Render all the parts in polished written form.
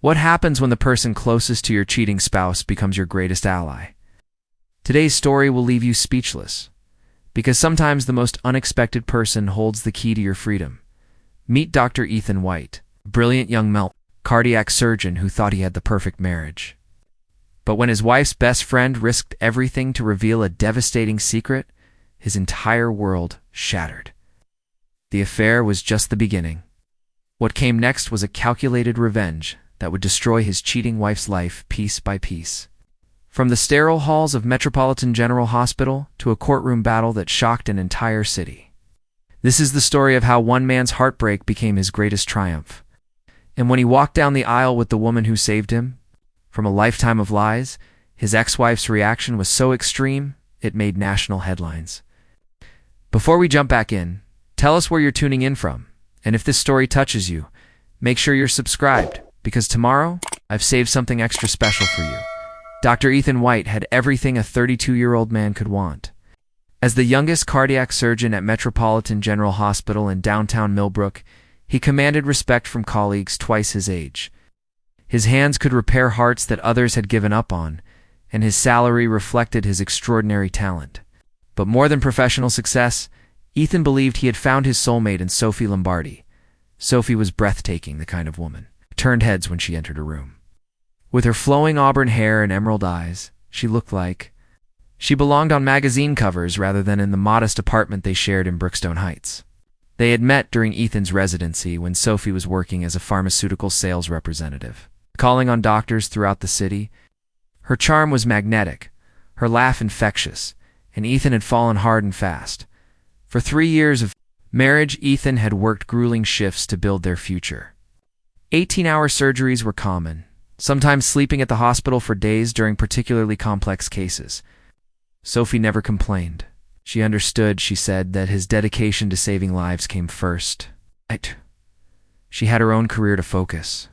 What happens when the person closest to your cheating spouse becomes your greatest ally? Today's story will leave you speechless, because sometimes the most unexpected person holds the key to your freedom. Meet Dr. Ethan White, a brilliant young cardiac surgeon who thought he had the perfect marriage. But when his wife's best friend risked everything to reveal a devastating secret, his entire world shattered. The affair was just the beginning. What came next was a calculated revenge that would destroy his cheating wife's life piece by piece. From the sterile halls of Metropolitan General Hospital to a courtroom battle that shocked an entire city. This is the story of how one man's heartbreak became his greatest triumph. And when he walked down the aisle with the woman who saved him from a lifetime of lies, his ex-wife's reaction was so extreme, it made national headlines. Before we jump back in, tell us where you're tuning in from, and if this story touches you, make sure you're subscribed, because tomorrow, I've saved something extra special for you. Dr. Ethan White had everything a 32-year-old man could want. As the youngest cardiac surgeon at Metropolitan General Hospital in downtown Millbrook, he commanded respect from colleagues twice his age. His hands could repair hearts that others had given up on, and his salary reflected his extraordinary talent. But more than professional success, Ethan believed he had found his soulmate in Sophie Lombardi. Sophie was breathtaking, the kind of woman who turned heads when she entered a room. With her flowing auburn hair and emerald eyes, she looked like she belonged on magazine covers rather than in the modest apartment they shared in Brookstone Heights. They had met during Ethan's residency when Sophie was working as a pharmaceutical sales representative, calling on doctors throughout the city. Her charm was magnetic, her laugh infectious, and Ethan had fallen hard and fast. For 3 years of marriage, Ethan had worked grueling shifts to build their future. 18-hour surgeries were common, sometimes sleeping at the hospital for days during particularly complex cases. Sophie never complained. She understood, she said, that his dedication to saving lives came first. She had her own career to focus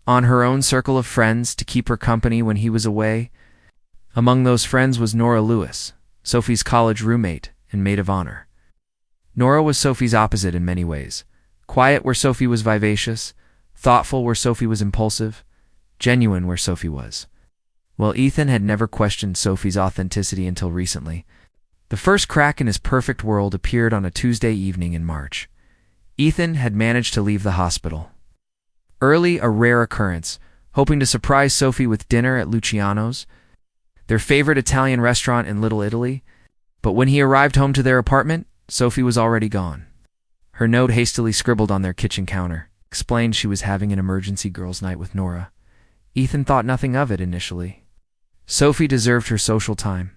on, her own circle of friends to keep her company when he was away. Among those friends was Nora Lewis, Sophie's college roommate and maid of honor. Nora was Sophie's opposite in many ways. Quiet where Sophie was vivacious, thoughtful where Sophie was impulsive, genuine where Sophie was. Well, Ethan had never questioned Sophie's authenticity until recently. The first crack in his perfect world appeared on a Tuesday evening in March. Ethan had managed to leave the hospital early, a rare occurrence, hoping to surprise Sophie with dinner at Luciano's, their favorite Italian restaurant in Little Italy. But when he arrived home to their apartment, Sophie was already gone. Her note, hastily scribbled on their kitchen counter, explained she was having an emergency girls' night with Nora. Ethan thought nothing of it initially. Sophie deserved her social time.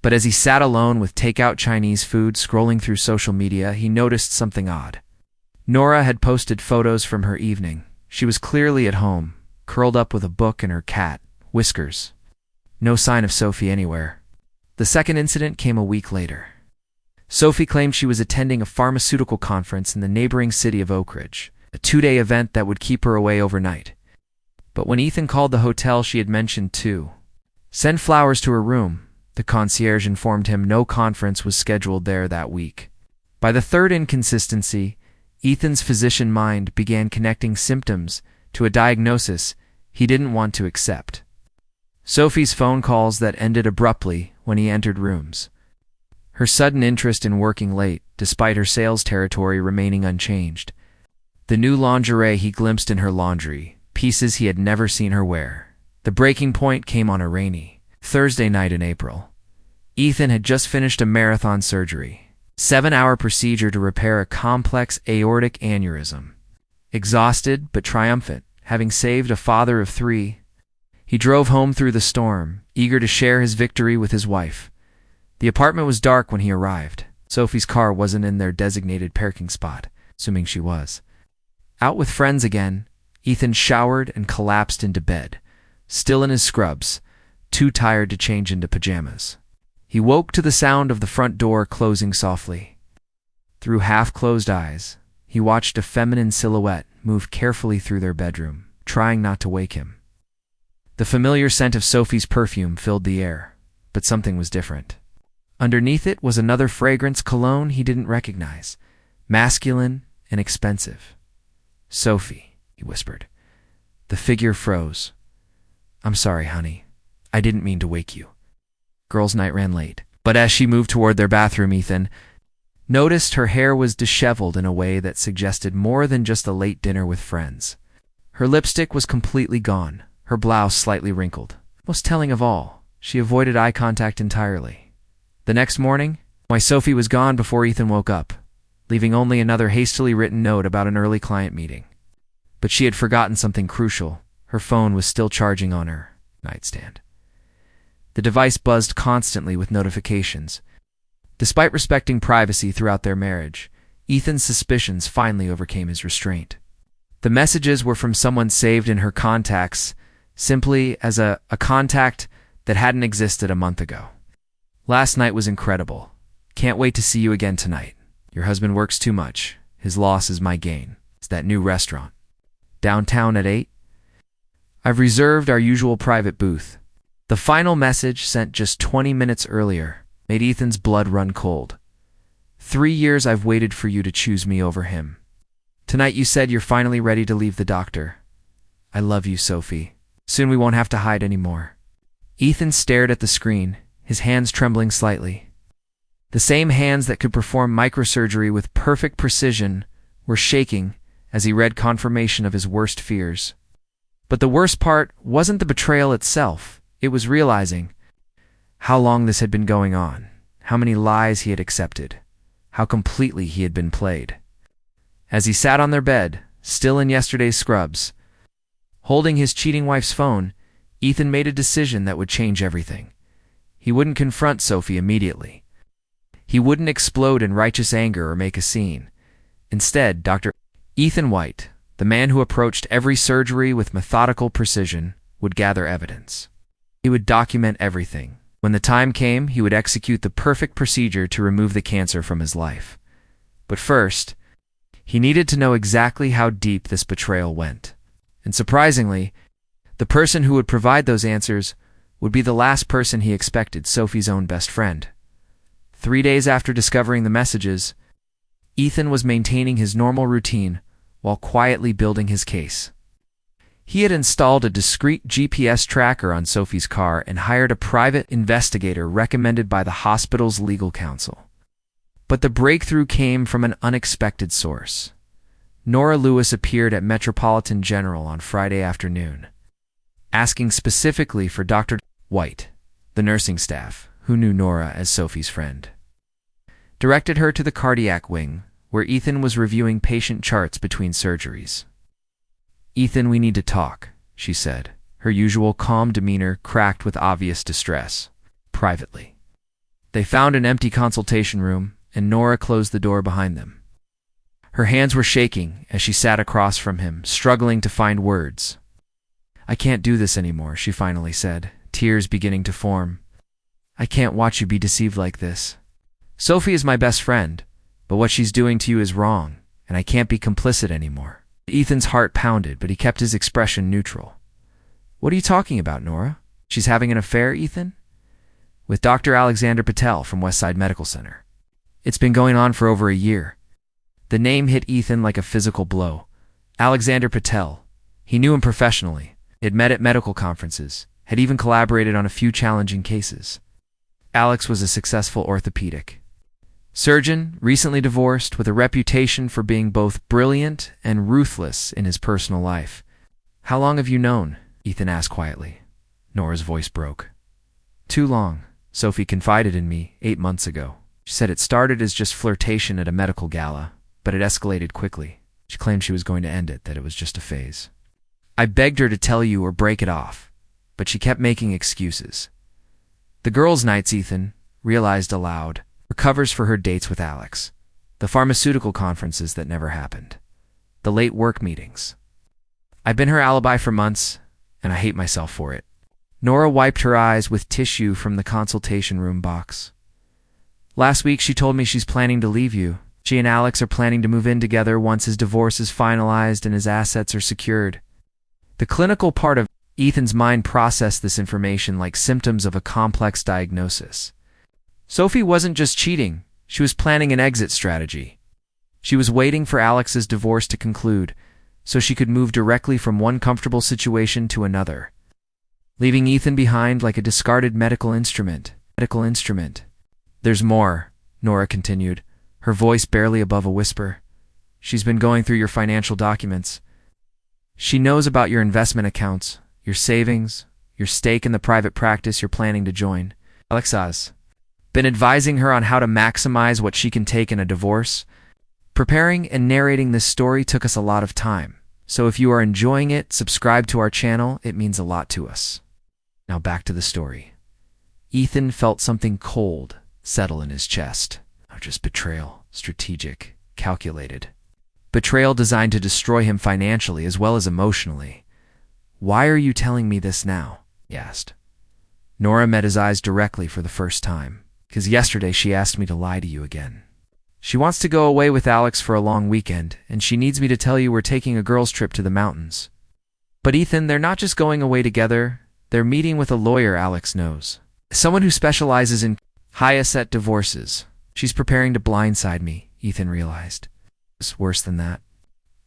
But as he sat alone with takeout Chinese food scrolling through social media, he noticed something odd. Nora had posted photos from her evening. She was clearly at home, curled up with a book and her cat, Whiskers. No sign of Sophie anywhere. The second incident came a week later. Sophie claimed she was attending a pharmaceutical conference in the neighboring city of Oak Ridge, a 2-day event that would keep her away overnight. But when Ethan called the hotel she had mentioned to send flowers to her room, the concierge informed him no conference was scheduled there that week. By the third inconsistency, Ethan's physician mind began connecting symptoms to a diagnosis he didn't want to accept. Sophie's phone calls that ended abruptly when he entered rooms. Her sudden interest in working late, despite her sales territory remaining unchanged. The new lingerie he glimpsed in her laundry, pieces he had never seen her wear. The breaking point came on a rainy Thursday night in April. Ethan had just finished a marathon surgery, 7-hour procedure to repair a complex aortic aneurysm. Exhausted but triumphant, having saved a father of 3, he drove home through the storm, eager to share his victory with his wife. The apartment was dark when he arrived. Sophie's car wasn't in their designated parking spot, assuming she was. Out with friends again, Ethan showered and collapsed into bed, still in his scrubs, too tired to change into pajamas. He woke to the sound of the front door closing softly. Through half-closed eyes, he watched a feminine silhouette move carefully through their bedroom, trying not to wake him. The familiar scent of Sophie's perfume filled the air, but something was different. Underneath it was another fragrance, cologne he didn't recognize, masculine and expensive. "Sophie," he whispered. The figure froze. "I'm sorry, honey. I didn't mean to wake you." Girls' night ran late. But as she moved toward their bathroom, Ethan noticed her hair was disheveled in a way that suggested more than just a late dinner with friends. Her lipstick was completely gone, her blouse slightly wrinkled. Most telling of all, she avoided eye contact entirely. The next morning, Sophie was gone before Ethan woke up, leaving only another hastily written note about an early client meeting. But she had forgotten something crucial. Her phone was still charging on her nightstand. The device buzzed constantly with notifications. Despite respecting privacy throughout their marriage, Ethan's suspicions finally overcame his restraint. The messages were from someone saved in her contacts simply as a contact that hadn't existed a month ago. "Last night was incredible. Can't wait to see you again tonight. Your husband works too much. His loss is my gain. It's that new restaurant. Downtown at 8? I've reserved our usual private booth." The final message, sent just 20 minutes earlier, made Ethan's blood run cold. 3 years I've waited for you to choose me over him. Tonight you said you're finally ready to leave the doctor. I love you, Sophie. Soon we won't have to hide anymore. Ethan stared at the screen, his hands trembling slightly. The same hands that could perform microsurgery with perfect precision were shaking as he read confirmation of his worst fears. But the worst part wasn't the betrayal itself. It was realizing how long this had been going on, how many lies he had accepted, how completely he had been played. As he sat on their bed, still in yesterday's scrubs, holding his cheating wife's phone, Ethan made a decision that would change everything. He wouldn't confront Sophie immediately. He wouldn't explode in righteous anger or make a scene. Instead, Dr. Ethan White, the man who approached every surgery with methodical precision, would gather evidence. He would document everything. When the time came, he would execute the perfect procedure to remove the cancer from his life. But first, he needed to know exactly how deep this betrayal went. And surprisingly, the person who would provide those answers would be the last person he expected, Sophie's own best friend. 3 days after discovering the messages, Ethan was maintaining his normal routine while quietly building his case. He had installed a discreet GPS tracker on Sophie's car and hired a private investigator recommended by the hospital's legal counsel. But the breakthrough came from an unexpected source. Nora Lewis appeared at Metropolitan General on Friday afternoon, asking specifically for Dr. White, the nursing staff, who knew Nora as Sophie's friend. Directed her to the cardiac wing, where Ethan was reviewing patient charts between surgeries. "Ethan, we need to talk," she said, her usual calm demeanor cracked with obvious distress. Privately. They found an empty consultation room, and Nora closed the door behind them. Her hands were shaking as she sat across from him, struggling to find words. "I can't do this anymore," she finally said, tears beginning to form. "I can't watch you be deceived like this. Sophie is my best friend, but what she's doing to you is wrong, and I can't be complicit anymore." Ethan's heart pounded, but he kept his expression neutral. "What are you talking about, Nora? She's having an affair, Ethan?" "With Dr. Alexander Patel from Westside Medical Center. It's been going on for over a year." The name hit Ethan like a physical blow. Alexander Patel. He knew him professionally. They had met at medical conferences, had even collaborated on a few challenging cases. Alex was a successful orthopedic surgeon, recently divorced, with a reputation for being both brilliant and ruthless in his personal life. "How long have you known?" Ethan asked quietly. Nora's voice broke. "Too long. Sophie confided in me 8 months ago. She said it started as just flirtation at a medical gala, but it escalated quickly. She claimed she was going to end it, that it was just a phase. I begged her to tell you or break it off, but she kept making excuses. The girls' nights," Ethan realized aloud, were covers for her dates with Alex, the pharmaceutical conferences that never happened, the late work meetings. "I've been her alibi for months, and I hate myself for it." Nora wiped her eyes with tissue from the consultation room box. "Last week she told me she's planning to leave you. She and Alex are planning to move in together once his divorce is finalized and his assets are secured." The clinical part of Ethan's mind processed this information like symptoms of a complex diagnosis. Sophie wasn't just cheating, she was planning an exit strategy. She was waiting for Alex's divorce to conclude, so she could move directly from one comfortable situation to another, leaving Ethan behind like a discarded medical instrument. There's more, Nora continued, her voice barely above a whisper. She's been going through your financial documents. She knows about your investment accounts, your savings, your stake in the private practice you're planning to join. Alexa's been advising her on how to maximize what she can take in a divorce. Preparing and narrating this story took us a lot of time, so if you are enjoying it, subscribe to our channel. It means a lot to us. Now back to the story. Ethan felt something cold settle in his chest. Not just betrayal, strategic, calculated. Betrayal designed to destroy him financially as well as emotionally. Why are you telling me this now? He asked. Nora met his eyes directly for the first time. Because yesterday she asked me to lie to you again. She wants to go away with Alex for a long weekend, and she needs me to tell you we're taking a girls' trip to the mountains. But Ethan, they're not just going away together, they're meeting with a lawyer Alex knows. Someone who specializes in high-asset divorces. She's preparing to blindside me, Ethan realized. It's worse than that.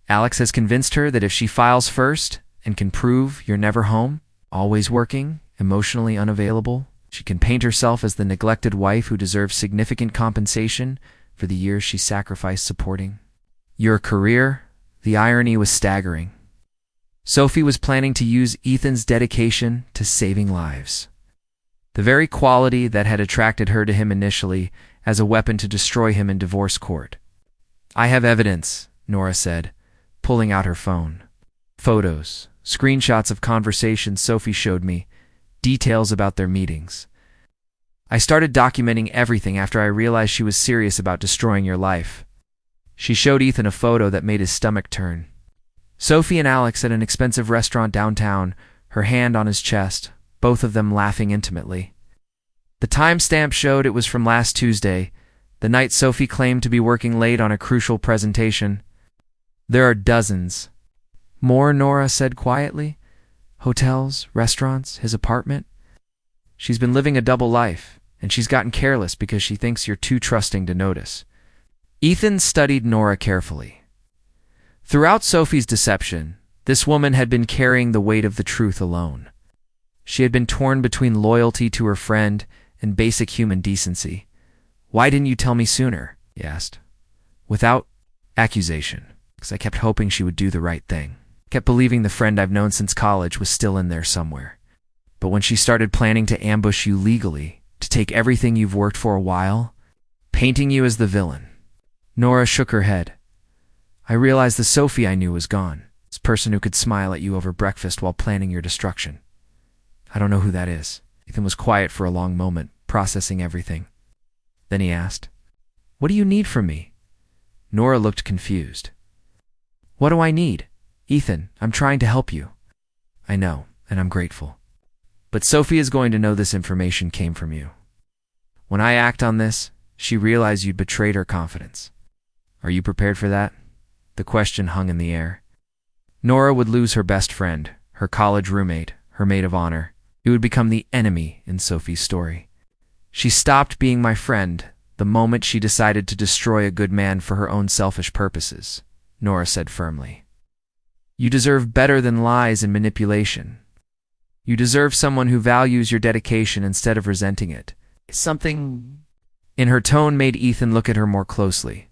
Alex has convinced her that if she files first and can prove you're never home, always working, emotionally unavailable, she can paint herself as the neglected wife who deserves significant compensation for the years she sacrificed supporting your career. The irony was staggering. Sophie was planning to use Ethan's dedication to saving lives, the very quality that had attracted her to him initially, as a weapon to destroy him in divorce court. I have evidence, Nora said, pulling out her phone. Photos, screenshots of conversations Sophie showed me, details about their meetings. I started documenting everything after I realized she was serious about destroying your life. She showed Ethan a photo that made his stomach turn. Sophie and Alex at an expensive restaurant downtown, her hand on his chest, both of them laughing intimately. The timestamp showed it was from last Tuesday, the night Sophie claimed to be working late on a crucial presentation. There are dozens. More, Nora said quietly. Hotels, restaurants, his apartment. She's been living a double life, and she's gotten careless because she thinks you're too trusting to notice. Ethan studied Nora carefully. Throughout Sophie's deception, this woman had been carrying the weight of the truth alone. She had been torn between loyalty to her friend and basic human decency. Why didn't you tell me sooner? He asked. Without accusation, because I kept hoping she would do the right thing. Kept believing the friend I've known since college was still in there somewhere. But when she started planning to ambush you legally, to take everything you've worked for a while, painting you as the villain. Nora shook her head. I realized the Sophie I knew was gone. This person who could smile at you over breakfast while planning your destruction. I don't know who that is. Ethan was quiet for a long moment, processing everything. Then he asked, What do you need from me? Nora looked confused. What do I need? Ethan, I'm trying to help you. I know, and I'm grateful. But Sophie is going to know this information came from you. When I act on this, she realized you'd betrayed her confidence. Are you prepared for that? The question hung in the air. Nora would lose her best friend, her college roommate, her maid of honor. He would become the enemy in Sophie's story. She stopped being my friend the moment she decided to destroy a good man for her own selfish purposes, Nora said firmly. You deserve better than lies and manipulation. You deserve someone who values your dedication instead of resenting it. Something in her tone made Ethan look at her more closely.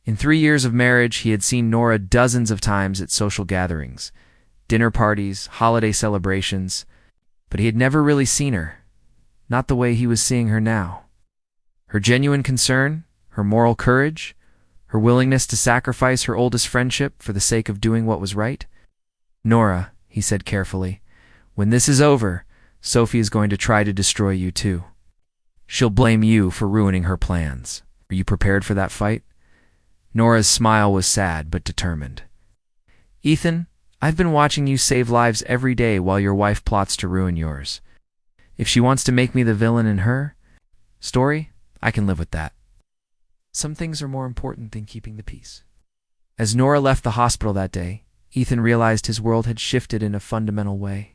In 3 years of marriage, he had seen Nora dozens of times at social gatherings, dinner parties, holiday celebrations, but he had never really seen her, not the way he was seeing her now. Her genuine concern, her moral courage, her willingness to sacrifice her oldest friendship for the sake of doing what was right. Nora, he said carefully, when this is over, Sophie is going to try to destroy you too. She'll blame you for ruining her plans. Are you prepared for that fight? Nora's smile was sad but determined. Ethan, I've been watching you save lives every day while your wife plots to ruin yours. If she wants to make me the villain in her story, I can live with that. Some things are more important than keeping the peace. As Nora left the hospital that day, Ethan realized his world had shifted in a fundamental way.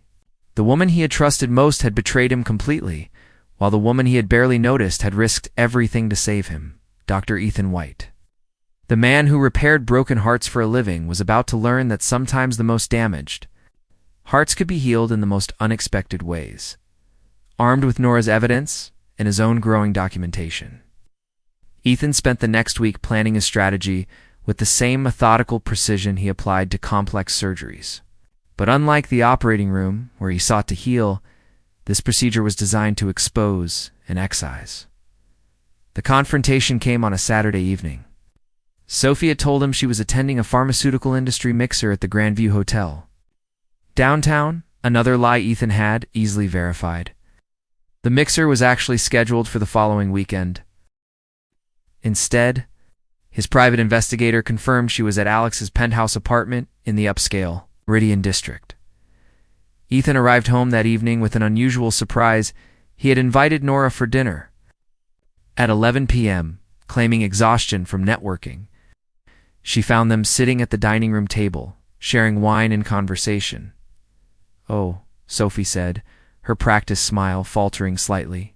The woman he had trusted most had betrayed him completely, while the woman he had barely noticed had risked everything to save him, Dr. Ethan White. The man who repaired broken hearts for a living was about to learn that sometimes the most damaged hearts could be healed in the most unexpected ways. Armed with Nora's evidence and his own growing documentation, Ethan spent the next week planning his strategy with the same methodical precision he applied to complex surgeries. But unlike the operating room, where he sought to heal, this procedure was designed to expose and excise. The confrontation came on a Saturday evening. Sophie had told him she was attending a pharmaceutical industry mixer at the Grandview Hotel downtown, another lie Ethan had easily verified. The mixer was actually scheduled for the following weekend. Instead, his private investigator confirmed she was at Alex's penthouse apartment in the upscale Meridian district. Ethan arrived home that evening with an unusual surprise. He had invited Nora for dinner at 11 p.m., claiming exhaustion from networking. She found them sitting at the dining room table, sharing wine and conversation. "Oh," Sophie said, her practiced smile faltering slightly.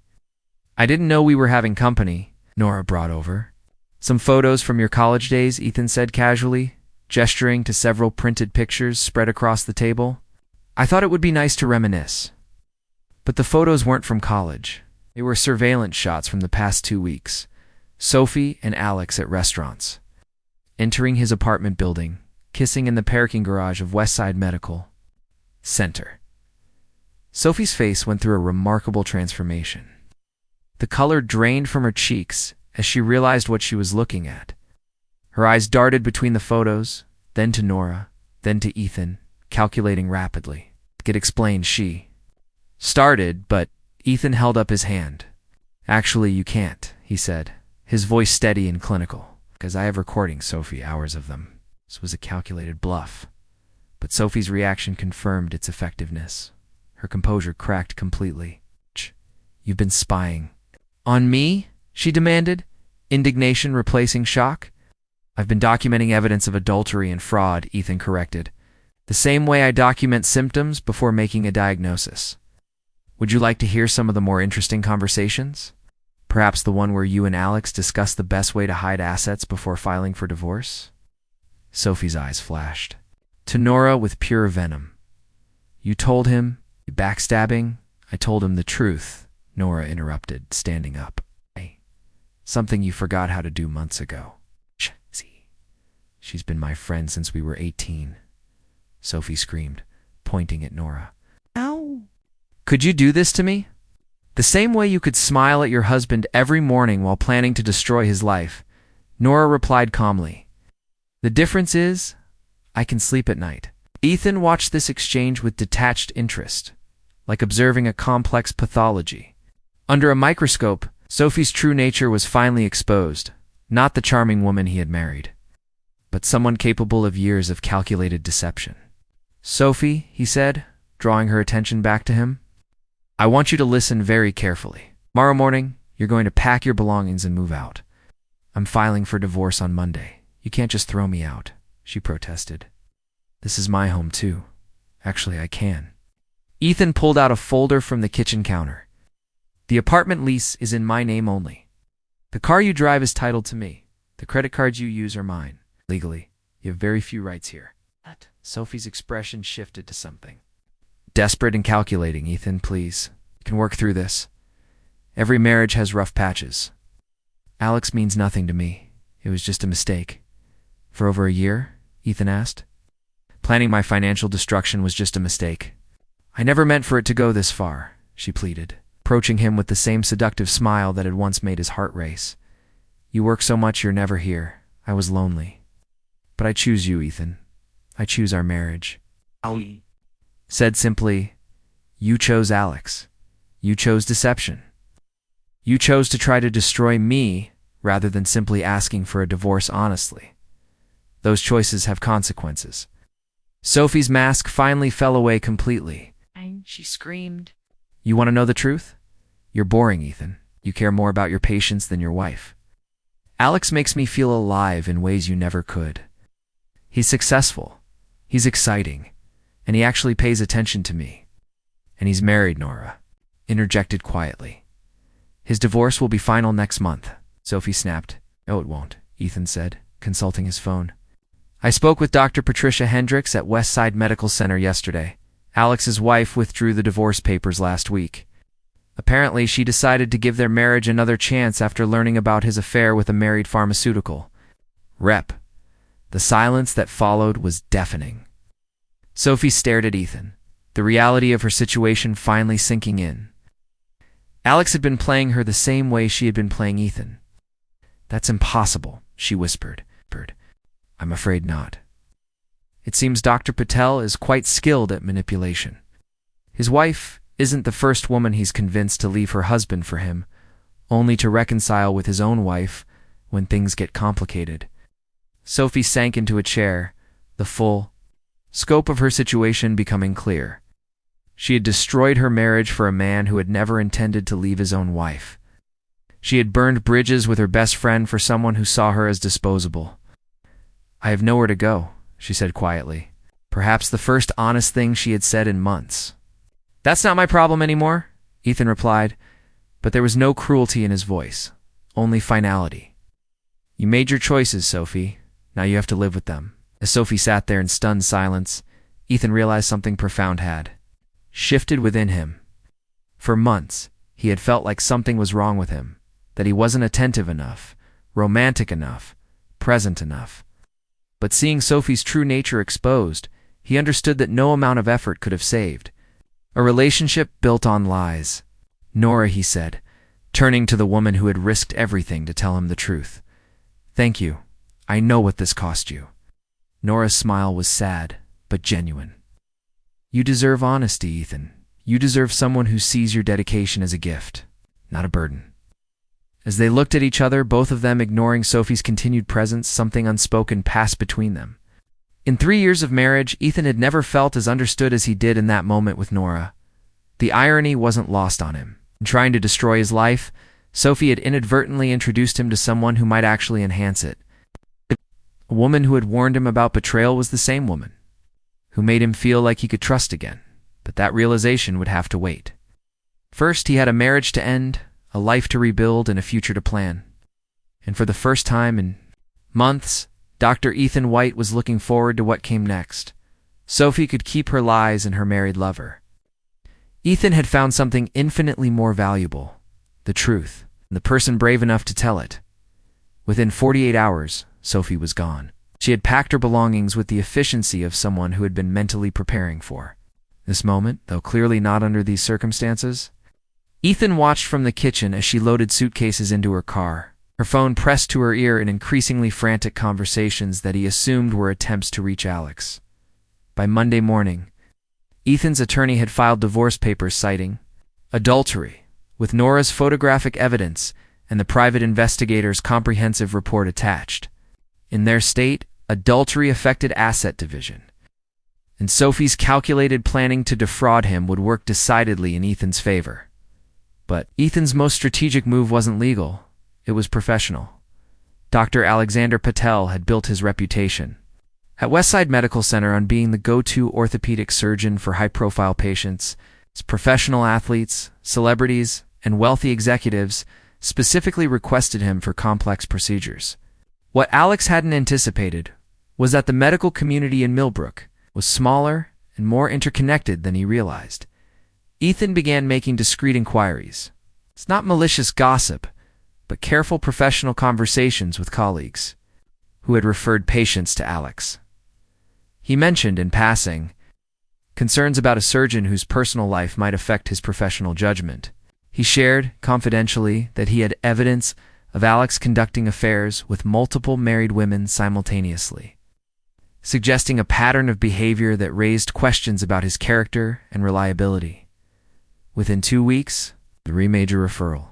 "I didn't know we were having company," Nora brought over. "Some photos from your college days," Ethan said casually, gesturing to several printed pictures spread across the table. "I thought it would be nice to reminisce." But the photos weren't from college. They were surveillance shots from the past 2 weeks. Sophie and Alex at restaurants, entering his apartment building, kissing in the parking garage of Westside Medical Center. Sophie's face went through a remarkable transformation. The color drained from her cheeks as she realized what she was looking at. Her eyes darted between the photos, then to Nora, then to Ethan, calculating rapidly. "It explained," she started, but Ethan held up his hand. "Actually, you can't," he said, his voice steady and clinical. "Because I have recordings, Sophie, hours of them." This was a calculated bluff, but Sophie's reaction confirmed its effectiveness. Her composure cracked completely. "You've been spying on me?" she demanded, indignation replacing shock. "I've been documenting evidence of adultery and fraud," Ethan corrected. "The same way I document symptoms before making a diagnosis. Would you like to hear some of the more interesting conversations? Perhaps the one where you and Alex discuss the best way to hide assets before filing for divorce?" Sophie's eyes flashed. To Nora with pure venom. "You told him? You backstabbing?" "I told him the truth," Nora interrupted, standing up. "Hey, something you forgot how to do months ago." "See, she's been my friend since we were 18, Sophie screamed, pointing at Nora. "Ow! Could you do this to me? The same way you could smile at your husband every morning while planning to destroy his life," Nora replied calmly. "The difference is, I can sleep at night." Ethan watched this exchange with detached interest, like observing a complex pathology. Under a microscope, Sophie's true nature was finally exposed, not the charming woman he had married, but someone capable of years of calculated deception. "Sophie," he said, drawing her attention back to him, "I want you to listen very carefully. Tomorrow morning, you're going to pack your belongings and move out. I'm filing for divorce on Monday. You can't just throw me out," she protested. "This is my home too. Actually, I can." Ethan pulled out a folder from the kitchen counter. "The apartment lease is in my name only. The car you drive is titled to me. The credit cards you use are mine. Legally, you have very few rights here." What? Sophie's expression shifted to something. "Desperate and calculating, Ethan, please. You can work through this. Every marriage has rough patches. Alex means nothing to me. It was just a mistake." "For over a year?" Ethan asked. "Planning my financial destruction was just a mistake. I never meant for it to go this far," she pleaded, approaching him with the same seductive smile that had once made his heart race. "You work so much you're never here. I was lonely. But I choose you, Ethan. I choose our marriage." "Owie," said simply, "You chose Alex. You chose deception. You chose to try to destroy me rather than simply asking for a divorce honestly. Those choices have consequences." Sophie's mask finally fell away completely. She screamed. "You want to know the truth? You're boring, Ethan. You care more about your patients than your wife. Alex makes me feel alive in ways you never could. He's successful. He's exciting. And he actually pays attention to me. And he's married," Nora interjected quietly. "His divorce will be final next month," Sophie snapped. "No, it won't," Ethan said, consulting his phone. I spoke with Dr. Patricia Hendricks at Westside Medical Center yesterday. Alex's wife withdrew the divorce papers last week. Apparently, she decided to give their marriage another chance after learning about his affair with a married pharmaceutical rep. The silence that followed was deafening. Sophie stared at Ethan, the reality of her situation finally sinking in. Alex had been playing her the same way she had been playing Ethan. "That's impossible," she whispered. "I'm afraid not." It seems Dr. Patel is quite skilled at manipulation. His wife isn't the first woman he's convinced to leave her husband for him, only to reconcile with his own wife when things get complicated. Sophie sank into a chair, the full scope of her situation becoming clear. She had destroyed her marriage for a man who had never intended to leave his own wife. She had burned bridges with her best friend for someone who saw her as disposable. "I have nowhere to go," she said quietly, perhaps the first honest thing she had said in months. "That's not my problem anymore," Ethan replied, but there was no cruelty in his voice, only finality. "You made your choices, Sophie. Now you have to live with them." As Sophie sat there in stunned silence, Ethan realized something profound had shifted within him. For months, he had felt like something was wrong with him, that he wasn't attentive enough, romantic enough, present enough. But seeing Sophie's true nature exposed, he understood that no amount of effort could have saved a relationship built on lies. "Nora," he said, turning to the woman who had risked everything to tell him the truth. "Thank you. I know what this cost you." Nora's smile was sad, but genuine. "You deserve honesty, Ethan. You deserve someone who sees your dedication as a gift, not a burden." As they looked at each other, both of them ignoring Sophie's continued presence, something unspoken passed between them. In 3 years of marriage, Ethan had never felt as understood as he did in that moment with Nora. The irony wasn't lost on him. In trying to destroy his life, Sophie had inadvertently introduced him to someone who might actually enhance it. A woman who had warned him about betrayal was the same woman, who made him feel like he could trust again, but that realization would have to wait. First, he had a marriage to end, a life to rebuild, and a future to plan. And for the first time in months, Dr. Ethan White was looking forward to what came next. Sophie could keep her lies and her married lover. Ethan had found something infinitely more valuable, the truth, and the person brave enough to tell it. Within 48 hours, Sophie was gone. She had packed her belongings with the efficiency of someone who had been mentally preparing for this moment, though clearly not under these circumstances. Ethan watched from the kitchen as she loaded suitcases into her car, her phone pressed to her ear in increasingly frantic conversations that he assumed were attempts to reach Alex. By Monday morning, Ethan's attorney had filed divorce papers citing adultery, with Nora's photographic evidence and the private investigator's comprehensive report attached. In their state, adultery affected asset division, and Sophie's calculated planning to defraud him would work decidedly in Ethan's favor. But Ethan's most strategic move wasn't legal, it was professional. Dr. Alexander Patel had built his reputation at Westside Medical Center on being the go-to orthopedic surgeon for high-profile patients. Professional athletes, celebrities, and wealthy executives specifically requested him for complex procedures. What Alex hadn't anticipated was that the medical community in Millbrook was smaller and more interconnected than he realized. Ethan began making discreet inquiries. It's not malicious gossip, but careful professional conversations with colleagues who had referred patients to Alex. He mentioned, in passing, concerns about a surgeon whose personal life might affect his professional judgment. He shared, confidentially, that he had evidence of Alex conducting affairs with multiple married women simultaneously, suggesting a pattern of behavior that raised questions about his character and reliability. Within 2 weeks, the major referral.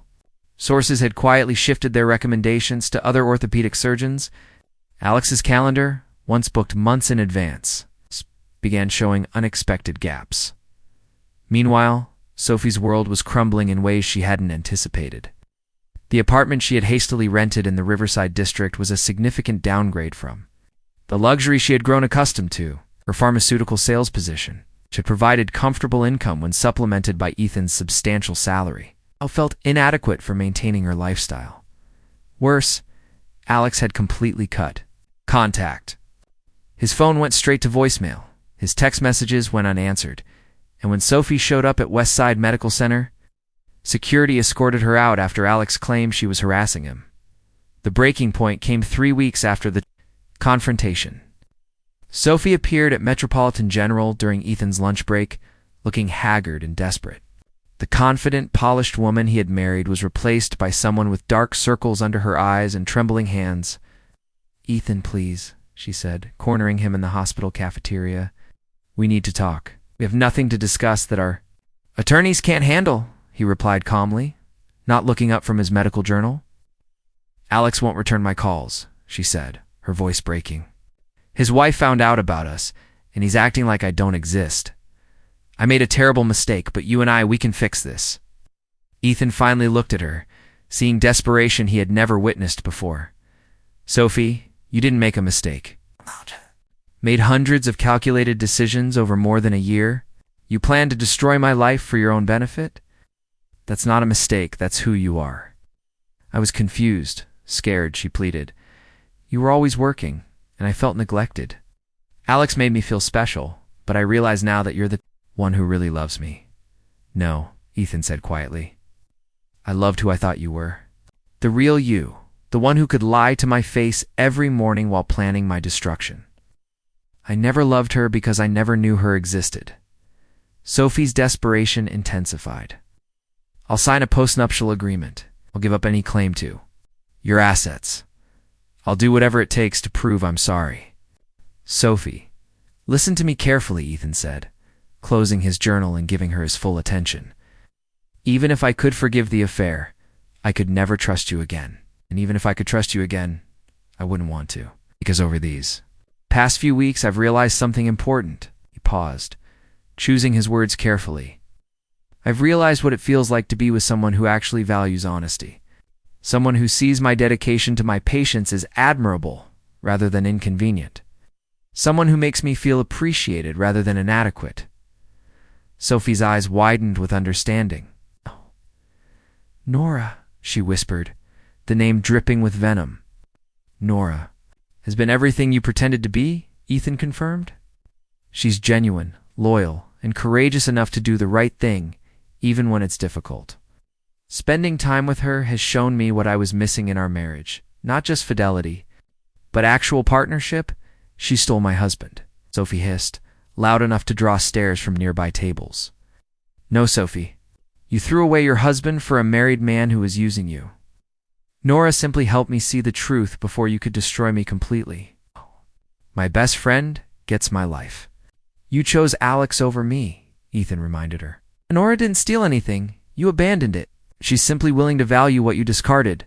Sources had quietly shifted their recommendations to other orthopedic surgeons. Alex's calendar, once booked months in advance, began showing unexpected gaps. Meanwhile, Sophie's world was crumbling in ways she hadn't anticipated. The apartment she had hastily rented in the Riverside district was a significant downgrade from the luxury she had grown accustomed to. Her pharmaceutical sales position, which had provided comfortable income when supplemented by Ethan's substantial salary, now felt inadequate for maintaining her lifestyle. Worse, Alex had completely cut Contact. His phone went straight to voicemail. His text messages went unanswered. And when Sophie showed up at Westside Medical Center, security escorted her out after Alex claimed she was harassing him. The breaking point came 3 weeks after the confrontation. Sophie appeared at Metropolitan General during Ethan's lunch break, looking haggard and desperate. The confident, polished woman he had married was replaced by someone with dark circles under her eyes and trembling hands. "Ethan, please," she said, cornering him in the hospital cafeteria. "We need to talk. We have nothing to discuss that our attorneys can't handle," he replied calmly, not looking up from his medical journal. "Alex won't return my calls," she said, her voice breaking. "His wife found out about us, and he's acting like I don't exist. I made a terrible mistake, but you and we can fix this." Ethan finally looked at her, seeing desperation he had never witnessed before. "Sophie, you didn't make a mistake. Made hundreds of calculated decisions over more than a year. You planned to destroy my life for your own benefit? That's not a mistake, that's who you are." "I was confused, scared," she pleaded. "You were always working, and I felt neglected. Alex made me feel special, but I realize now that you're the one who really loves me." "No," Ethan said quietly. "I loved who I thought you were. The real you, the one who could lie to my face every morning while planning my destruction. I never loved her because I never knew her existed." Sophie's desperation intensified. "I'll sign a postnuptial agreement. I'll give up any claim to your assets. I'll do whatever it takes to prove I'm sorry." "Sophie, listen to me carefully," Ethan said, closing his journal and giving her his full attention. "Even if I could forgive the affair, I could never trust you again. And even if I could trust you again, I wouldn't want to. Because over these past few weeks, I've realized something important." He paused, choosing his words carefully. "I've realized what it feels like to be with someone who actually values honesty. Someone who sees my dedication to my patients as admirable rather than inconvenient. Someone who makes me feel appreciated rather than inadequate." Sophie's eyes widened with understanding. "Nora," she whispered, the name dripping with venom. "Nora has been everything you pretended to be," Ethan confirmed. "She's genuine, loyal, and courageous enough to do the right thing, even when it's difficult. Spending time with her has shown me what I was missing in our marriage. Not just fidelity, but actual partnership. She stole my husband," Sophie hissed, loud enough to draw stares from nearby tables. "No, Sophie. You threw away your husband for a married man who was using you. Nora simply helped me see the truth before you could destroy me completely. My best friend gets my life. You chose Alex over me," Ethan reminded her. "Nora didn't steal anything. You abandoned it. She's simply willing to value what you discarded."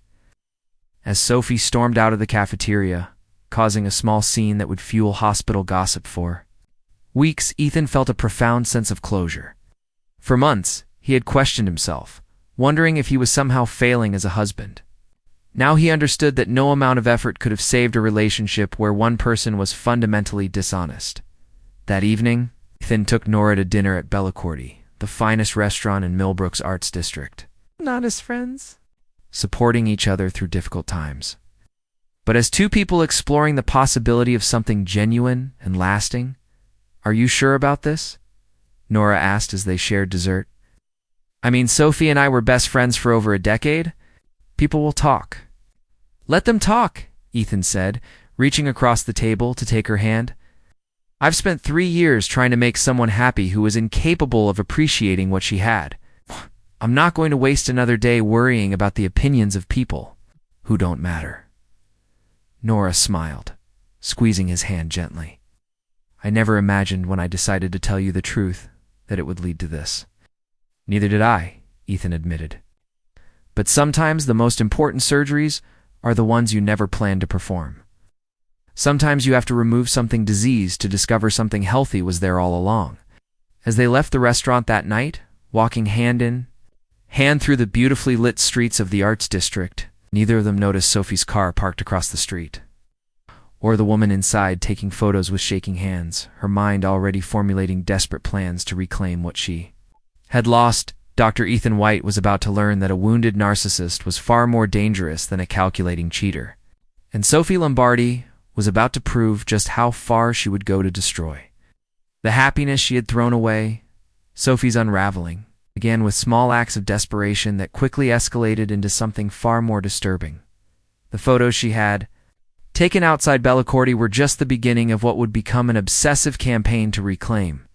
As Sophie stormed out of the cafeteria, causing a small scene that would fuel hospital gossip for weeks, Ethan felt a profound sense of closure. For months, he had questioned himself, wondering if he was somehow failing as a husband. Now he understood that no amount of effort could have saved a relationship where one person was fundamentally dishonest. That evening, Ethan took Nora to dinner at Bellacorti, the finest restaurant in Millbrook's Arts District. Not as friends, supporting each other through difficult times, but as two people exploring the possibility of something genuine and lasting. "Are you sure about this?" Nora asked as they shared dessert. "I mean, Sophie and I were best friends for over a decade. People will talk." "Let them talk," Ethan said, reaching across the table to take her hand. "I've spent 3 years trying to make someone happy who was incapable of appreciating what she had. I'm not going to waste another day worrying about the opinions of people who don't matter." Nora smiled, squeezing his hand gently. "I never imagined when I decided to tell you the truth that it would lead to this." "Neither did I," Ethan admitted. "But sometimes the most important surgeries are the ones you never planned to perform. Sometimes you have to remove something diseased to discover something healthy was there all along." As they left the restaurant that night, walking hand in hand through the beautifully lit streets of the Arts District, neither of them noticed Sophie's car parked across the street, or the woman inside taking photos with shaking hands, her mind already formulating desperate plans to reclaim what she had lost. Dr. Ethan White was about to learn that a wounded narcissist was far more dangerous than a calculating cheater. And Sophie Lombardi was about to prove just how far she would go to destroy. The happiness she had thrown away, Sophie's unraveling, began with small acts of desperation that quickly escalated into something far more disturbing. The photos she had taken outside Bellicorti were just the beginning of what would become an obsessive campaign to reclaim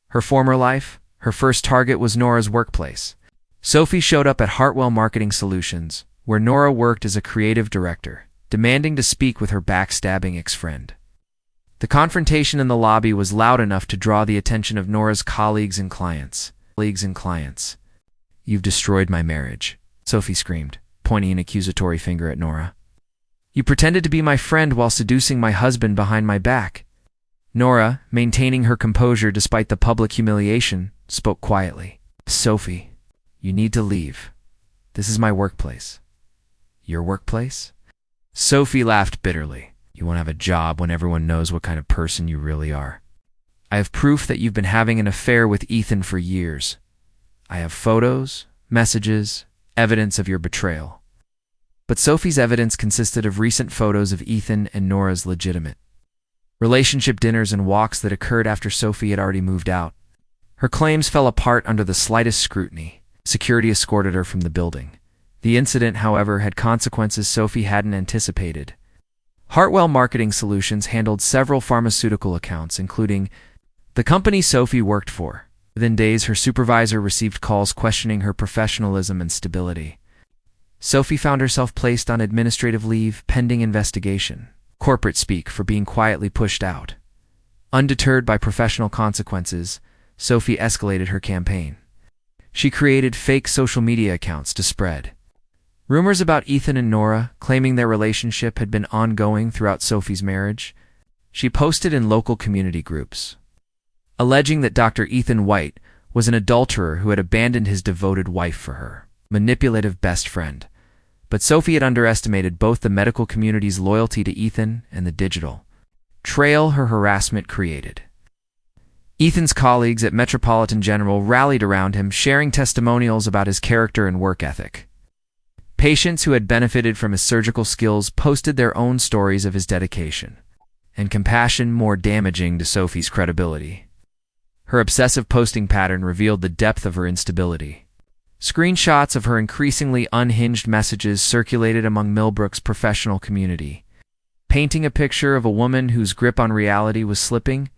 her former life. Her first target was Nora's workplace. Sophie showed up at Hartwell Marketing Solutions, where Nora worked as a creative director, demanding to speak with her backstabbing ex-friend. The confrontation in the lobby was loud enough to draw the attention of Nora's colleagues and clients. "You've destroyed my marriage," Sophie screamed, pointing an accusatory finger at Nora. "You pretended to be my friend while seducing my husband behind my back." Nora, maintaining her composure despite the public humiliation, spoke quietly. "Sophie, you need to leave. This is my workplace." "Your workplace?" Sophie laughed bitterly. "You won't have a job when everyone knows what kind of person you really are. I have proof that you've been having an affair with Ethan for years. I have photos, messages, evidence of your betrayal." But Sophie's evidence consisted of recent photos of Ethan and Nora's legitimate relationship dinners and walks that occurred after Sophie had already moved out. Her claims fell apart under the slightest scrutiny. Security escorted her from the building. The incident, however, had consequences Sophie hadn't anticipated. Hartwell Marketing Solutions handled several pharmaceutical accounts, including the company Sophie worked for. Within days, her supervisor received calls questioning her professionalism and stability. Sophie found herself placed on administrative leave pending investigation, corporate speak for being quietly pushed out. Undeterred by professional consequences, Sophie escalated her campaign. She created fake social media accounts to spread rumors about Ethan and Nora, claiming their relationship had been ongoing throughout Sophie's marriage. She posted in local community groups, alleging that Dr. Ethan White was an adulterer who had abandoned his devoted wife for her manipulative best friend. But Sophie had underestimated both the medical community's loyalty to Ethan and the digital trail her harassment created. Ethan's colleagues at Metropolitan General rallied around him, sharing testimonials about his character and work ethic. Patients who had benefited from his surgical skills posted their own stories of his dedication and compassion, more damaging to Sophie's credibility. Her obsessive posting pattern revealed the depth of her instability. Screenshots of her increasingly unhinged messages circulated among Millbrook's professional community, painting a picture of a woman whose grip on reality was slipping.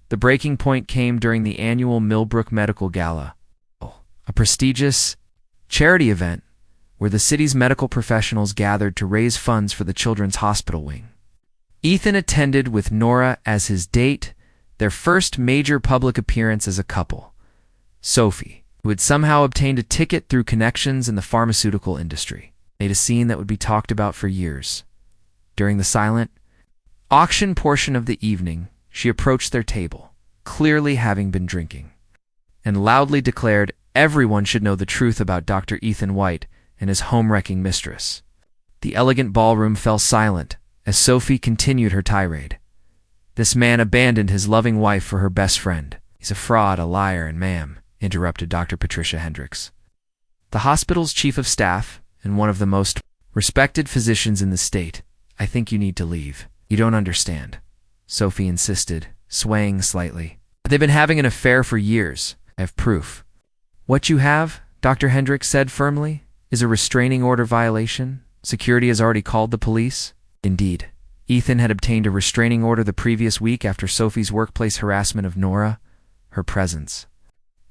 The breaking point came during the annual Millbrook Medical Gala, a prestigious charity event where the city's medical professionals gathered to raise funds for the children's hospital wing. Ethan attended with Nora as his date, their first major public appearance as a couple. Sophie, who had somehow obtained a ticket through connections in the pharmaceutical industry, made a scene that would be talked about for years. During the silent auction portion of the evening, she approached their table, clearly having been drinking, and loudly declared everyone should know the truth about Dr. Ethan White and his home-wrecking mistress. The elegant ballroom fell silent as Sophie continued her tirade. "This man abandoned his loving wife for her best friend. He's a fraud, a liar, and ma'am," interrupted Dr. Patricia Hendricks, the hospital's chief of staff and one of the most respected physicians in the state. "I think you need to leave." "You don't understand," Sophie insisted, swaying slightly. "They've been having an affair for years. I have proof." "What you have," Dr. Hendricks said firmly, "is a restraining order violation. Security has already called the police." Indeed, Ethan had obtained a restraining order the previous week after Sophie's workplace harassment of Nora. Her presence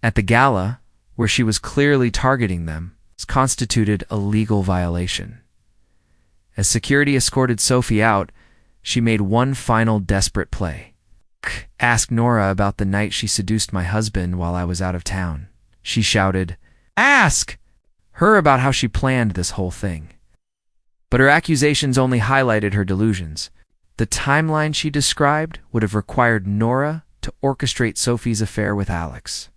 at the gala, where she was clearly targeting them, constituted a legal violation. As security escorted Sophie out, she made one final desperate play. "Ask Nora about the night she seduced my husband while I was out of town," she shouted. "Ask her about how she planned this whole thing." But her accusations only highlighted her delusions. The timeline she described would have required Nora to orchestrate Sophie's affair with Alex,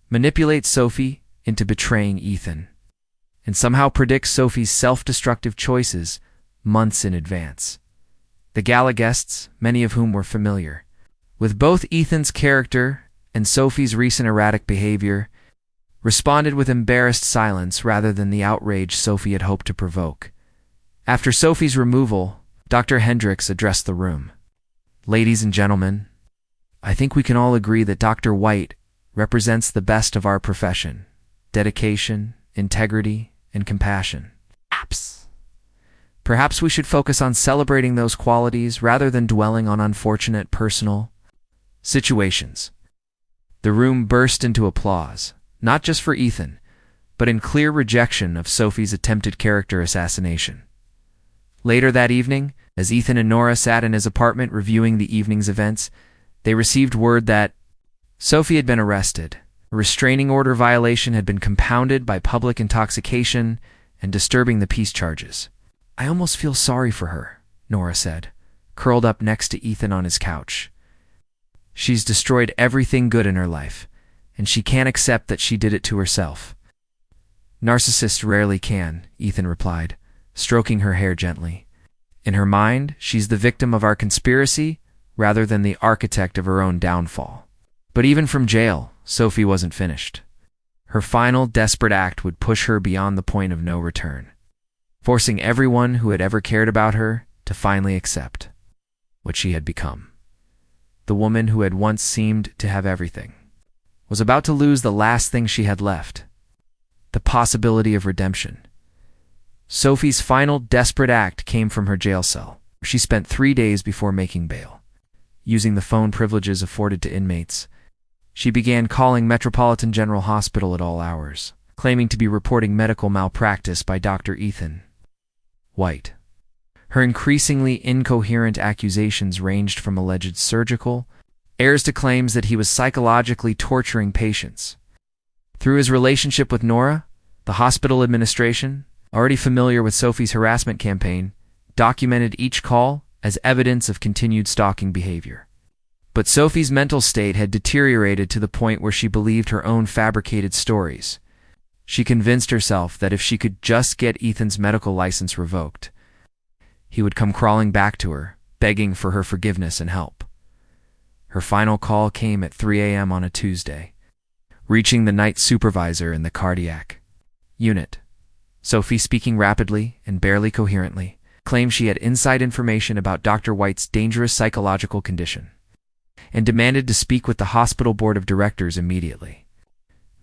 manipulate Sophie into betraying Ethan, and somehow predict Sophie's self-destructive choices months in advance. The gala guests, many of whom were familiar with both Ethan's character and Sophie's recent erratic behavior, responded with embarrassed silence rather than the outrage Sophie had hoped to provoke. After Sophie's removal, Dr. Hendricks addressed the room. "Ladies and gentlemen, I think we can all agree that Dr. White represents the best of our profession: dedication, integrity, and compassion. Perhaps we should focus on celebrating those qualities rather than dwelling on unfortunate personal situations." The room burst into applause, not just for Ethan, but in clear rejection of Sophie's attempted character assassination. Later that evening, as Ethan and Nora sat in his apartment reviewing the evening's events, they received word that Sophie had been arrested. A restraining order violation had been compounded by public intoxication and disturbing the peace charges. "I almost feel sorry for her," Nora said, curled up next to Ethan on his couch. "She's destroyed everything good in her life, and she can't accept that she did it to herself." "Narcissists rarely can," Ethan replied, stroking her hair gently. "In her mind, she's the victim of our conspiracy rather than the architect of her own downfall." But even from jail, Sophie wasn't finished. Her final desperate act would push her beyond the point of no return, forcing everyone who had ever cared about her to finally accept what she had become. The woman who had once seemed to have everything was about to lose the last thing she had left: the possibility of redemption. Sophie's final desperate act came from her jail cell, where she spent 3 days before making bail. Using the phone privileges afforded to inmates, she began calling Metropolitan General Hospital at all hours, claiming to be reporting medical malpractice by Dr. Ethan White. Her increasingly incoherent accusations ranged from alleged surgical errors to claims that he was psychologically torturing patients. Through his relationship with Nora, the hospital administration, already familiar with Sophie's harassment campaign, documented each call as evidence of continued stalking behavior. But Sophie's mental state had deteriorated to the point where she believed her own fabricated stories. She convinced herself that if she could just get Ethan's medical license revoked, he would come crawling back to her, begging for her forgiveness and help. Her final call came at 3 a.m. on a Tuesday, reaching the night supervisor in the cardiac unit. Sophie, speaking rapidly and barely coherently, claimed she had inside information about Dr. White's dangerous psychological condition and demanded to speak with the hospital board of directors immediately.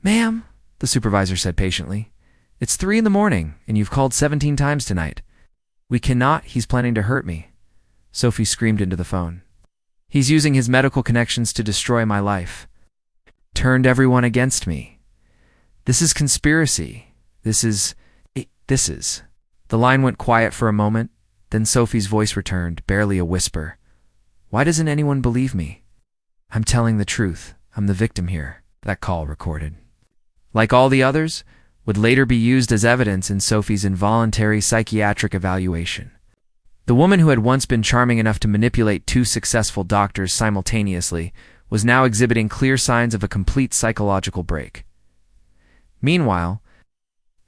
"Ma'am," the supervisor said patiently, "it's 3 in the morning and you've called 17 times tonight. We cannot, he's planning to hurt me," Sophie screamed into the phone. "He's using his medical connections to destroy my life. Turned everyone against me. This is conspiracy. This is... The line went quiet for a moment, then Sophie's voice returned, barely a whisper. "Why doesn't anyone believe me? I'm telling the truth. I'm the victim here." That call, recorded, like all the others, would later be used as evidence in Sophie's involuntary psychiatric evaluation. The woman who had once been charming enough to manipulate 2 successful doctors simultaneously was now exhibiting clear signs of a complete psychological break. Meanwhile,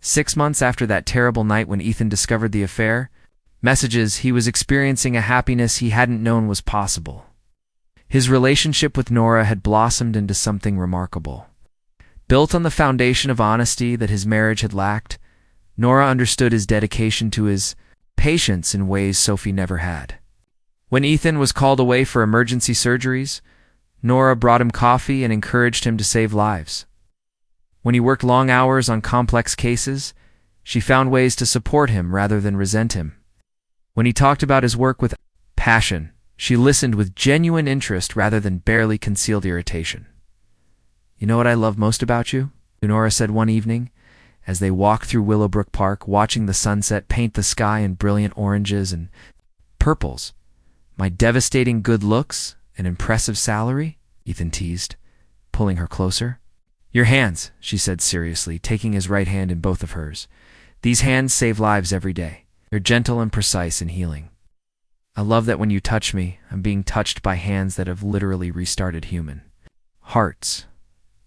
6 months after that terrible night when Ethan discovered the affair, he was experiencing a happiness he hadn't known was possible. His relationship with Nora had blossomed into something remarkable. Built on the foundation of honesty that his marriage had lacked, Nora understood his dedication to his patients in ways Sophie never had. When Ethan was called away for emergency surgeries, Nora brought him coffee and encouraged him to save lives. When he worked long hours on complex cases, she found ways to support him rather than resent him. When he talked about his work with passion, she listened with genuine interest rather than barely concealed irritation. "You know what I love most about you?" Nora said one evening, as they walked through Willowbrook Park, watching the sunset paint the sky in brilliant oranges and purples. "My devastating good looks and impressive salary," Ethan teased, pulling her closer. "Your hands," she said seriously, taking his right hand in both of hers. "These hands save lives every day. They're gentle and precise in healing. I love that when you touch me, I'm being touched by hands that have literally restarted human hearts."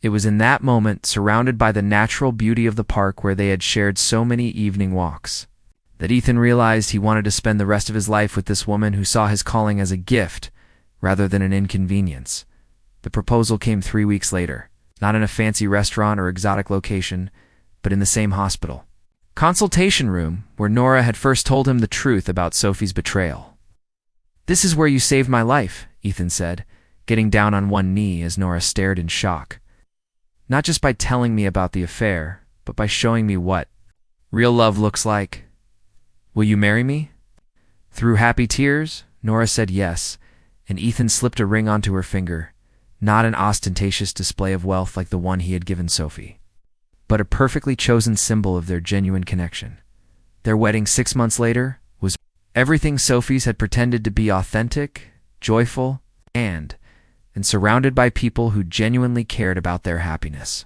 It was in that moment, surrounded by the natural beauty of the park where they had shared so many evening walks, that Ethan realized he wanted to spend the rest of his life with this woman who saw his calling as a gift rather than an inconvenience. The proposal came 3 weeks later, not in a fancy restaurant or exotic location, but in the same hospital consultation room where Nora had first told him the truth about Sophie's betrayal. "This is where you saved my life," Ethan said, getting down on one knee as Nora stared in shock. "Not just by telling me about the affair, but by showing me what real love looks like. Will you marry me?" Through happy tears, Nora said yes, and Ethan slipped a ring onto her finger, not an ostentatious display of wealth like the one he had given Sophie, but a perfectly chosen symbol of their genuine connection. Their wedding 6 months later was everything Sophie's had pretended to be: authentic, joyful, and surrounded by people who genuinely cared about their happiness.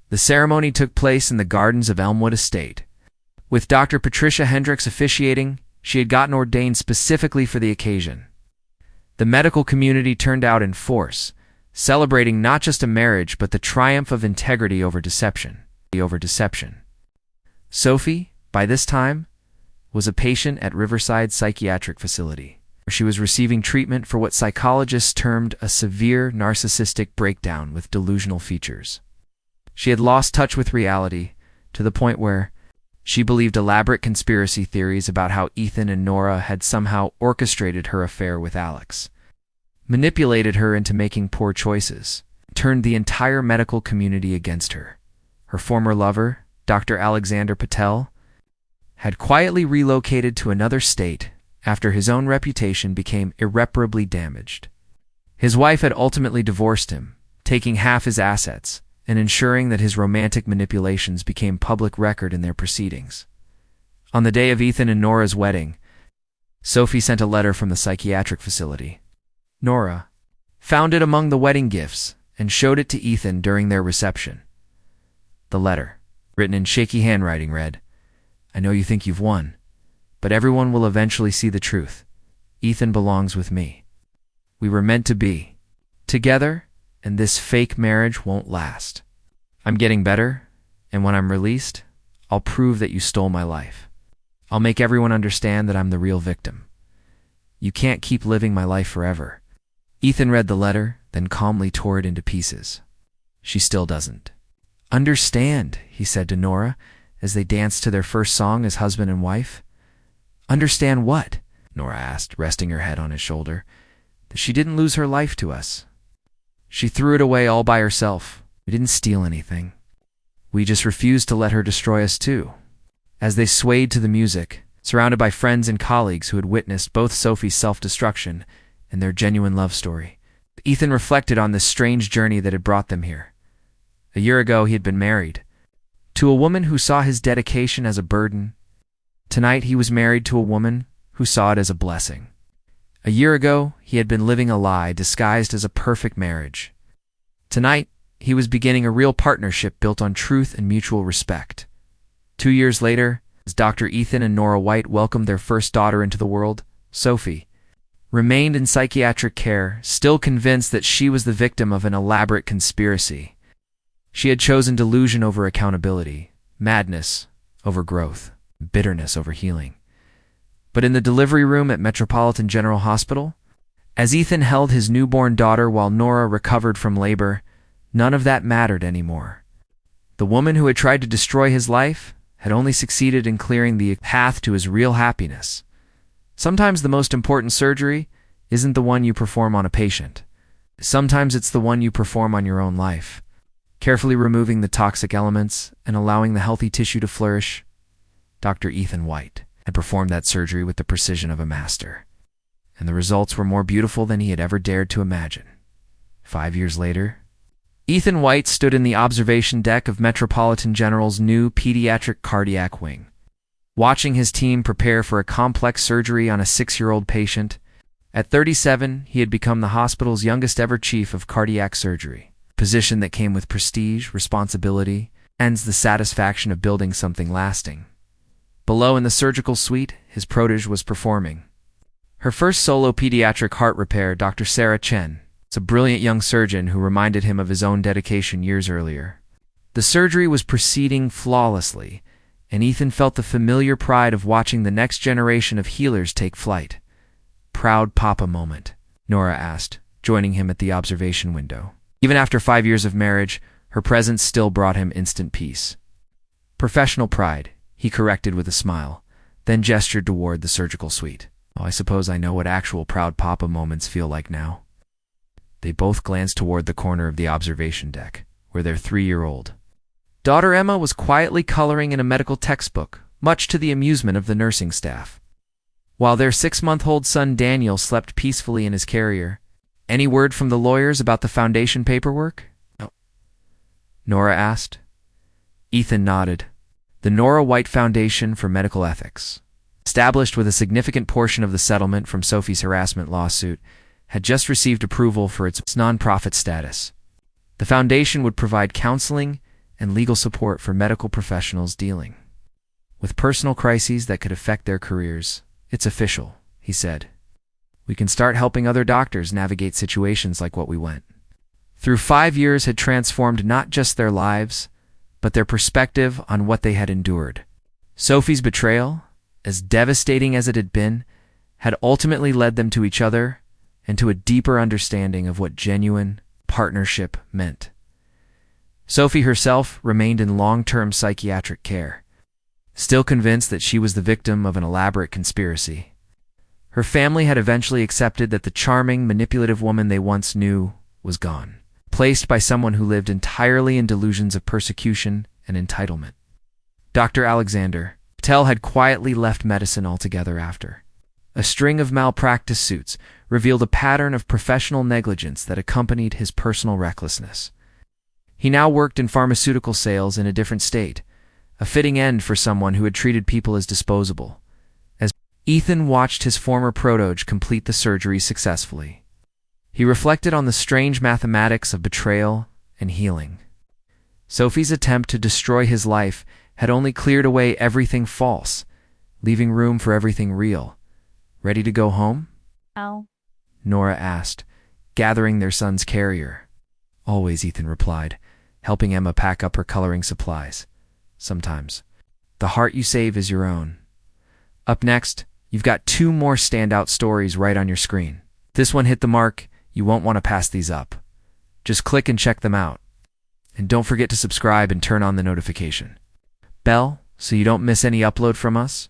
The ceremony took place in the gardens of Elmwood Estate, with Dr. Patricia Hendricks officiating. She had gotten ordained specifically for the occasion. The medical community turned out in force, celebrating not just a marriage but the triumph of integrity over deception. Sophie, by this time, was a patient at Riverside Psychiatric Facility, where she was receiving treatment for what psychologists termed a severe narcissistic breakdown with delusional features. She had lost touch with reality to the point where she believed elaborate conspiracy theories about how Ethan and Nora had somehow orchestrated her affair with Alex, manipulated her into making poor choices, turned the entire medical community against her. Her former lover, Dr. Alexander Patel, had quietly relocated to another state after his own reputation became irreparably damaged. His wife had ultimately divorced him, taking half his assets and ensuring that his romantic manipulations became public record in their proceedings. On the day of Ethan and Nora's wedding, Sophie sent a letter from the psychiatric facility. Nora found it among the wedding gifts and showed it to Ethan during their reception. The letter, written in shaky handwriting, read, "I know you think you've won, but everyone will eventually see the truth. Ethan belongs with me. We were meant to be together, and this fake marriage won't last. I'm getting better, and when I'm released, I'll prove that you stole my life. I'll make everyone understand that I'm the real victim. You can't keep living my life forever." Ethan read the letter, then calmly tore it into pieces. "She still doesn't understand," he said to Nora as they danced to their first song as husband and wife. "Understand what?" Nora asked, resting her head on his shoulder. "That she didn't lose her life to us. She threw it away all by herself. We didn't steal anything. We just refused to let her destroy us too." As they swayed to the music, surrounded by friends and colleagues who had witnessed both Sophie's self-destruction and their genuine love story, Ethan reflected on this strange journey that had brought them here. A year ago, he had been married to a woman who saw his dedication as a burden. Tonight, he was married to a woman who saw it as a blessing. A year ago, he had been living a lie disguised as a perfect marriage. Tonight, he was beginning a real partnership built on truth and mutual respect. 2 years later, as Dr. Ethan and Nora White welcomed their first daughter into the world, Sophie remained in psychiatric care, still convinced that she was the victim of an elaborate conspiracy. She had chosen delusion over accountability, madness over growth, bitterness over healing. But in the delivery room at Metropolitan General Hospital, as Ethan held his newborn daughter while Nora recovered from labor, none of that mattered anymore. The woman who had tried to destroy his life had only succeeded in clearing the path to his real happiness. Sometimes the most important surgery isn't the one you perform on a patient. Sometimes it's the one you perform on your own life, carefully removing the toxic elements and allowing the healthy tissue to flourish. Dr. Ethan White had performed that surgery with the precision of a master, and the results were more beautiful than he had ever dared to imagine. 5 years later, Ethan White stood in the observation deck of Metropolitan General's new pediatric cardiac wing, watching his team prepare for a complex surgery on a 6-year-old patient. At 37, he had become the hospital's youngest ever chief of cardiac surgery, a position that came with prestige, responsibility, and the satisfaction of building something lasting. Below in the surgical suite, his protege was performing her first solo pediatric heart repair. Dr. Sarah Chen, a brilliant young surgeon who reminded him of his own dedication years earlier. The surgery was proceeding flawlessly, and Ethan felt the familiar pride of watching the next generation of healers take flight. "Proud papa moment," Nora asked, joining him at the observation window. Even after 5 years of marriage, her presence still brought him instant peace. "Professional pride," he corrected with a smile, then gestured toward the surgical suite. Oh, I suppose I know what actual proud papa moments feel like now. They both glanced toward the corner of the observation deck, where their 3-year-old daughter Emma was quietly coloring in a medical textbook, much to the amusement of the nursing staff, while their 6-month-old son Daniel slept peacefully in his carrier. "Any word from the lawyers about the foundation paperwork?" "No," Nora asked. Ethan nodded. The Nora White Foundation for Medical Ethics, established with a significant portion of the settlement from Sophie's harassment lawsuit, had just received approval for its nonprofit status. The foundation would provide counseling and legal support for medical professionals dealing with personal crises that could affect their careers. "It's official," he said. "We can start helping other doctors navigate situations like what we went through. 5 years had transformed not just their lives, but their perspective on what they had endured. Sophie's betrayal, as devastating as it had been, had ultimately led them to each other and to a deeper understanding of what genuine partnership meant. Sophie herself remained in long-term psychiatric care, still convinced that she was the victim of an elaborate conspiracy. Her family had eventually accepted that the charming, manipulative woman they once knew was gone, replaced by someone who lived entirely in delusions of persecution and entitlement. Dr. Alexander Patel had quietly left medicine altogether after a string of malpractice suits revealed a pattern of professional negligence that accompanied his personal recklessness. He now worked in pharmaceutical sales in a different state, a fitting end for someone who had treated people as disposable. As Ethan watched his former protoge complete the surgery successfully, he reflected on the strange mathematics of betrayal and healing. Sophie's attempt to destroy his life had only cleared away everything false, leaving room for everything real. "Ready to go home?" "Oh," Nora asked, gathering their son's carrier. "Always," Ethan replied, helping Emma pack up her coloring supplies. "Sometimes the heart you save is your own." Up next, you've got 2 more standout stories right on your screen. If this one hit the mark, you won't want to pass these up. Just click and check them out. And don't forget to subscribe and turn on the notification bell so you don't miss any upload from us.